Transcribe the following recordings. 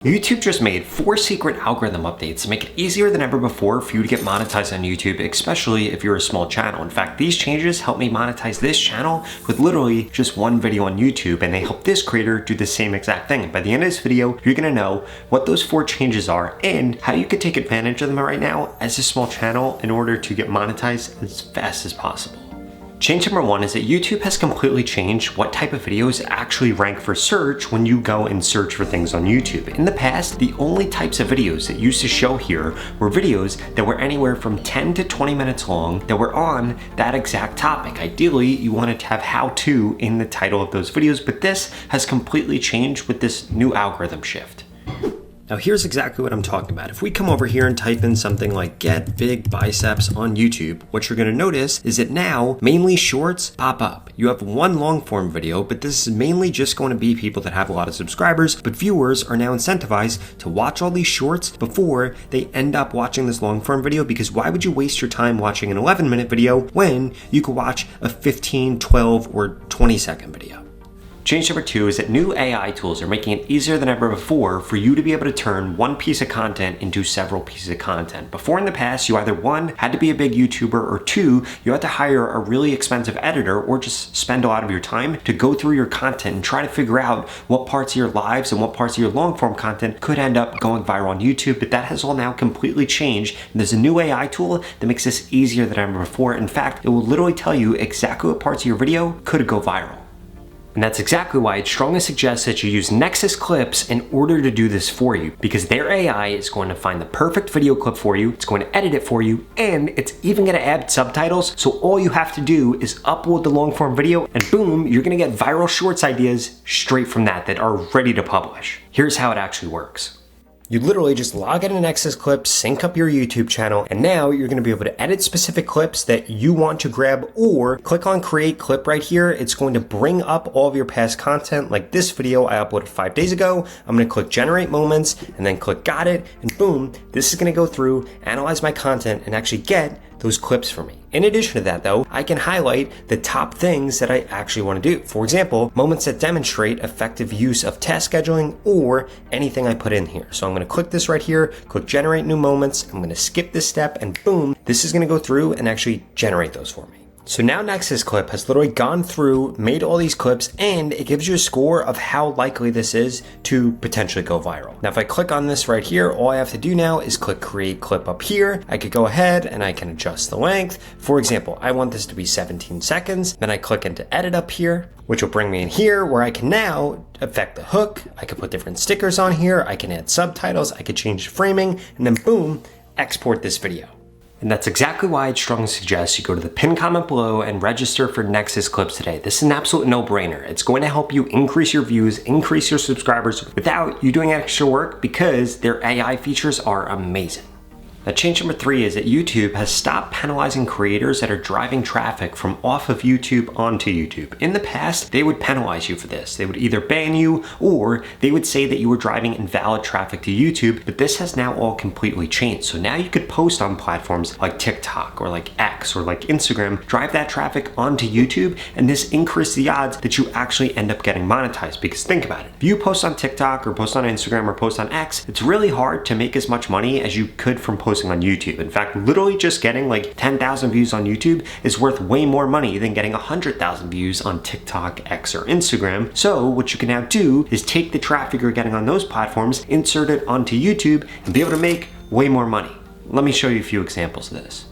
YouTube just made 4 secret algorithm updates to make it easier than ever before for you to get monetized on YouTube, especially if you're a small channel. In fact, these changes help me monetize this channel with literally just one video on YouTube, and they help this creator do the same exact thing. And by the end of this video, you're gonna know what those 4 changes are and how you could take advantage of them right now as a small channel in order to get monetized as fast as possible. Change number 1 is that YouTube has completely changed what type of videos actually rank for search when you go and search for things on YouTube. In the past, the only types of videos that used to show here were videos that were anywhere from 10 to 20 minutes long that were on that exact topic. Ideally, you wanted to have how-to in the title of those videos, but this has completely changed with this new algorithm shift. Now here's exactly what I'm talking about. If we come over here and type in something like get big biceps on YouTube, what you're gonna notice is that now mainly shorts pop up. You have one long form video, but this is mainly just going to be people that have a lot of subscribers, but viewers are now incentivized to watch all these shorts before they end up watching this long form video, because why would you waste your time watching an 11-minute video when you could watch a 15, 12, or 20-second video? Change number 2 is that new AI tools are making it easier than ever before for you to be able to turn one piece of content into several pieces of content. Before in the past, you either 1, had to be a big YouTuber, or 2, you had to hire a really expensive editor or just spend a lot of your time to go through your content and try to figure out what parts of your lives and what parts of your long form content could end up going viral on YouTube. But that has all now completely changed. And there's a new AI tool that makes this easier than ever before. In fact, it will literally tell you exactly what parts of your video could go viral. And that's exactly why I'd strongly suggest that you use Nexus Clips in order to do this for you, because their AI is going to find the perfect video clip for you, it's going to edit it for you, and it's even going to add subtitles. So all you have to do is upload the long form video and boom, you're going to get viral shorts ideas straight from that are ready to publish. Here's how it actually works. You literally just log into Nexus Clips, sync up your YouTube channel, and now you're gonna be able to edit specific clips that you want to grab, or click on create clip right here. It's going to bring up all of your past content. Like this video I uploaded 5 days ago. I'm gonna click generate moments and then click got it, and boom, this is gonna go through, analyze my content, and actually get those clips for me. In addition to that though, I can highlight the top things that I actually want to do. For example, moments that demonstrate effective use of task scheduling or anything I put in here. So I'm going to click this right here, click generate new moments. I'm going to skip this step and boom, this is going to go through and actually generate those for me. So now Nexus Clip has literally gone through, made all these clips, and it gives you a score of how likely this is to potentially go viral. Now, if I click on this right here, all I have to do now is click create clip up here. I could go ahead and I can adjust the length. For example, I want this to be 17 seconds. Then I click into edit up here, which will bring me in here where I can now affect the hook. I can put different stickers on here. I can add subtitles. I could change the framing, and then boom, export this video. And that's exactly why I'd strongly suggest you go to the pinned comment below and register for Nexus Clips today. This is an absolute no-brainer. It's going to help you increase your views, increase your subscribers without you doing extra work, because their AI features are amazing. Now, change number 3 is that YouTube has stopped penalizing creators that are driving traffic from off of YouTube onto YouTube. In the past, they would penalize you for this. They would either ban you or they would say that you were driving invalid traffic to YouTube, but this has now all completely changed. So now you could post on platforms like TikTok or like X or like Instagram, drive that traffic onto YouTube, and this increases the odds that you actually end up getting monetized. Because think about it, if you post on TikTok or post on Instagram or post on X, it's really hard to make as much money as you could from posting on YouTube. In fact, literally just getting like 10,000 views on YouTube is worth way more money than getting 100,000 views on TikTok, X, or Instagram. So what you can now do is take the traffic you're getting on those platforms, insert it onto YouTube, and be able to make way more money. Let me show you a few examples of this.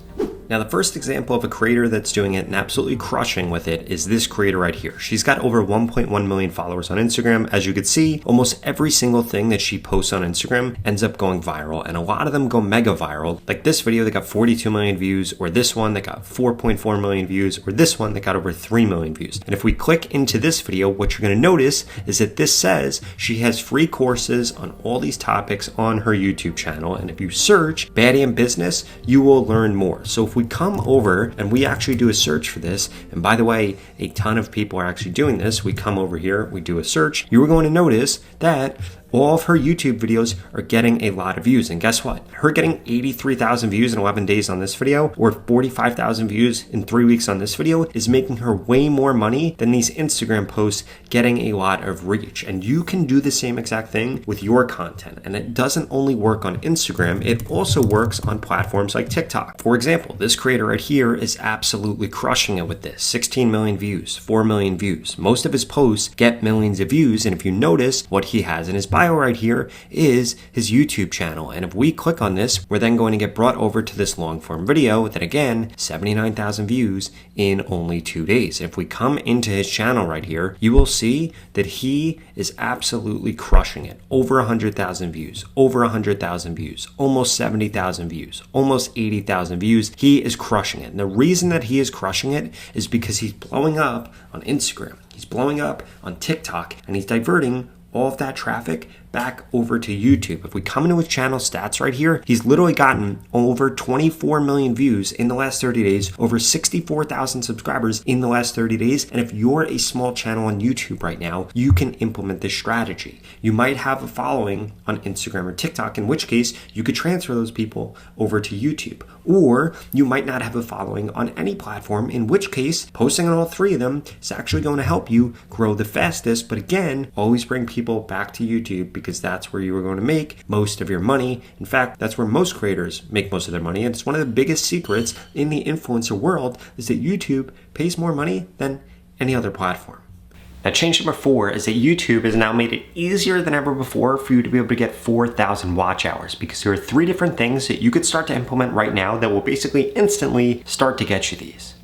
Now, the first example of a creator that's doing it and absolutely crushing with it is this creator right here. She's got over 1.1 million followers on Instagram. As you can see, almost every single thing that she posts on Instagram ends up going viral, and a lot of them go mega viral. Like this video that got 42 million views, or this one that got 4.4 million views, or this one that got over 3 million views. And if we click into this video, what you're gonna notice is that this says she has free courses on all these topics on her YouTube channel. And if you search Baddie in Business, you will learn more. So if we come over and we actually do a search for this, and by the way, a ton of people are actually doing this. We come over here, we do a search. You are going to notice that all of her YouTube videos are getting a lot of views. And guess what? Her getting 83,000 views in 11 days on this video, or 45,000 views in 3 weeks on this video, is making her way more money than these Instagram posts getting a lot of reach. And you can do the same exact thing with your content. And it doesn't only work on Instagram, it also works on platforms like TikTok. For example, this creator right here is absolutely crushing it with this. 16 million views, 4 million views. Most of his posts get millions of views. And if you notice, what he has in his bio right here is his YouTube channel. And if we click on this, we're then going to get brought over to this long form video that again, 79,000 views in only 2 days. If we come into his channel right here, you will see that he is absolutely crushing it. Over 100,000 views, over 100,000 views, almost 70,000 views, almost 80,000 views. He is crushing it. And the reason that he is crushing it is because he's blowing up on Instagram. He's blowing up on TikTok, and he's diverting all of that traffic back over to YouTube. If we come into his channel stats right here, he's literally gotten over 24 million views in the last 30 days, over 64,000 subscribers in the last 30 days. And if you're a small channel on YouTube right now, you can implement this strategy. You might have a following on Instagram or TikTok, in which case you could transfer those people over to YouTube. Or you might not have a following on any platform, in which case posting on all three of them is actually going to help you grow the fastest. But again, always bring people back to YouTube, because that's where you are going to make most of your money. In fact, that's where most creators make most of their money. And it's one of the biggest secrets in the influencer world is that YouTube pays more money than any other platform. Now, change number 4 is that YouTube has now made it easier than ever before for you to be able to get 4,000 watch hours, because there are 3 different things that you could start to implement right now that will basically instantly start to get you these.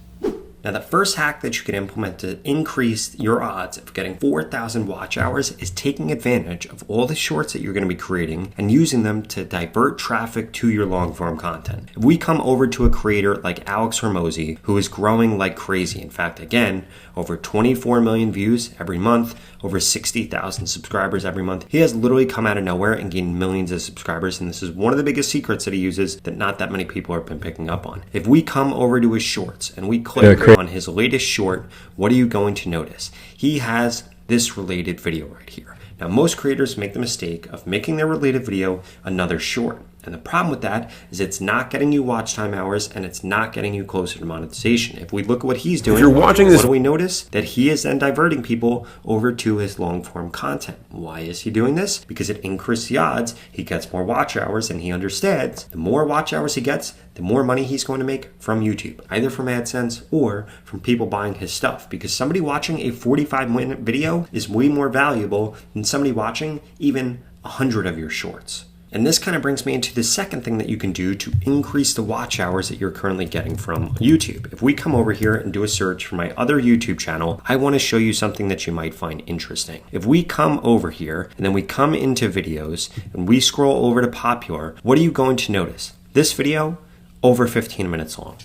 Now, the first hack that you can implement to increase your odds of getting 4,000 watch hours is taking advantage of all the shorts that you're going to be creating and using them to divert traffic to your long form content. If we come over to a creator like Alex Hormozy, who is growing like crazy, in fact, again, over 24 million views every month, over 60,000 subscribers every month. He has literally come out of nowhere and gained millions of subscribers. And this is one of the biggest secrets that he uses that not that many people have been picking up on. If we come over to his shorts and we click on his latest short, what are you going to notice? He has this related video right here. Now, most creators make the mistake of making their related video another short. And the problem with that is it's not getting you watch time hours and it's not getting you closer to monetization. If we look at what he's doing, if you're watching this, what do we notice? That he is then diverting people over to his long form content. Why is he doing this? Because it increases the odds he gets more watch hours, and he understands the more watch hours he gets, the more money he's going to make from YouTube, either from AdSense or from people buying his stuff. Because somebody watching a 45-minute video is way more valuable than somebody watching even 100 of your shorts. And this kind of brings me into the second thing that you can do to increase the watch hours that you're currently getting from YouTube. If we come over here and do a search for my other YouTube channel, I want to show you something that you might find interesting. If we come over here and then we come into videos and we scroll over to popular, what are you going to notice? This video, over 15 minutes long.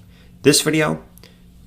This video,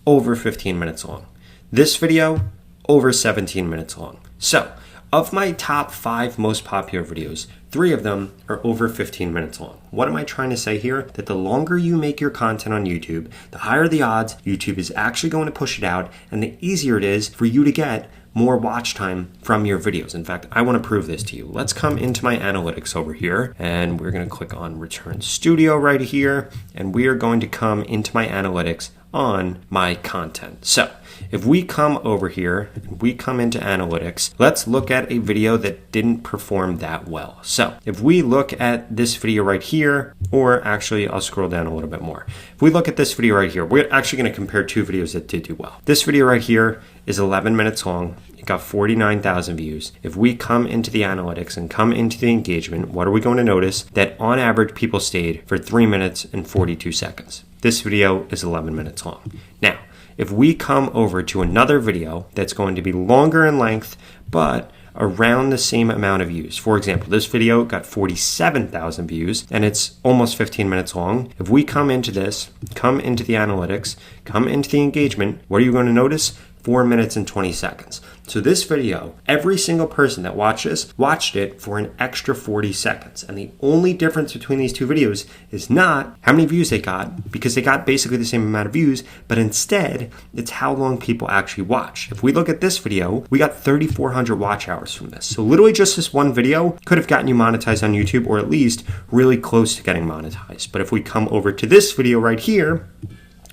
over 15 minutes long. This video, over 17 minutes long. So, of my top 5 most popular videos, 3 of them are over 15 minutes long. What am I trying to say here? That the longer you make your content on YouTube, the higher the odds YouTube is actually going to push it out, and the easier it is for you to get more watch time from your videos. In fact, I want to prove this to you. Let's come into my analytics over here, and we're going to click on Return Studio right here, and we are going to come into my analytics on my content. So if we come over here, we come into analytics, let's look at a video that didn't perform that well. So if we look at this video right here, or actually I'll scroll down a little bit more. If we look at this video right here, we're actually going to compare 2 videos that did do well. This video right here is 11 minutes long. It got 49,000 views. If we come into the analytics and come into the engagement, what are we going to notice? That on average, people stayed for 3 minutes and 42 seconds. This video is 11 minutes long. Now, if we come over to another video that's going to be longer in length, but around the same amount of views. For example, this video got 47,000 views and it's almost 15 minutes long. If we come into this, come into the analytics, come into the engagement, what are you going to notice? 4 minutes and 20 seconds. So this video, every single person that watched this watched it for an extra 40 seconds. And the only difference between these two videos is not how many views they got, because they got basically the same amount of views, but instead it's how long people actually watched. If we look at this video, we got 3,400 watch hours from this. So literally just this one video could have gotten you monetized on YouTube, or at least really close to getting monetized. But if we come over to this video right here,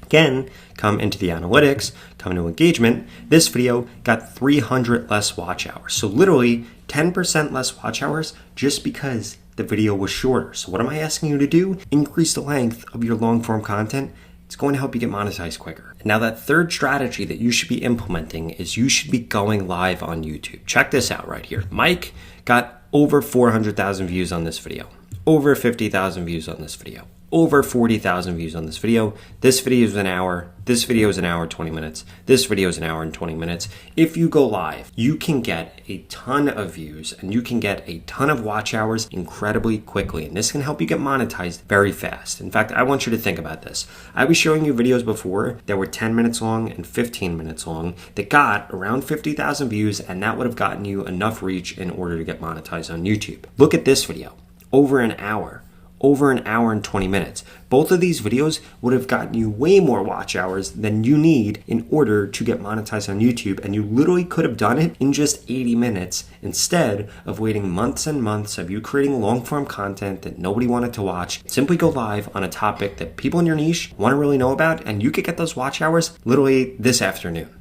again, come into the analytics, come into engagement, this video got 300 less watch hours. So literally 10% less watch hours just because the video was shorter. So what am I asking you to do? Increase the length of your long form content. It's going to help you get monetized quicker. Now that third strategy that you should be implementing is you should be going live on YouTube. Check this out right here. Mike got over 400,000 views on this video, over 50,000 views on this video, over 40,000 views on this video. This video is an hour. This video is an hour, 20 minutes. This video is an hour and 20 minutes. If you go live, you can get a ton of views and you can get a ton of watch hours incredibly quickly. And this can help you get monetized very fast. In fact, I want you to think about this. I was showing you videos before that were 10 minutes long and 15 minutes long that got around 50,000 views, and that would have gotten you enough reach in order to get monetized on YouTube. Look at this video, over an hour and 20 minutes. Both of these videos would have gotten you way more watch hours than you need in order to get monetized on YouTube, and you literally could have done it in just 80 minutes instead of waiting months and months of you creating long form content that nobody wanted to watch. Simply go live on a topic that people in your niche want to really know about, and you could get those watch hours literally this afternoon.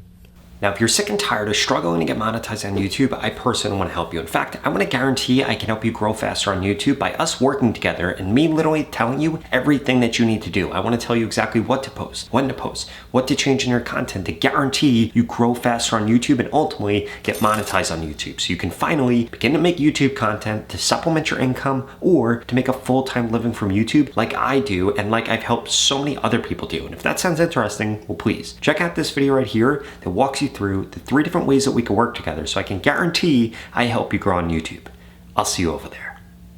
Now, if you're sick and tired of struggling to get monetized on YouTube, I personally want to help you. In fact, I want to guarantee I can help you grow faster on YouTube by us working together and me literally telling you everything that you need to do. I want to tell you exactly what to post, when to post, what to change in your content to guarantee you grow faster on YouTube and ultimately get monetized on YouTube, so you can finally begin to make YouTube content to supplement your income or to make a full-time living from YouTube like I do and like I've helped so many other people do. And if that sounds interesting, well, please check out this video right here that walks you through the 3 different ways that we can work together, so I can guarantee I help you grow on YouTube. I'll see you over there.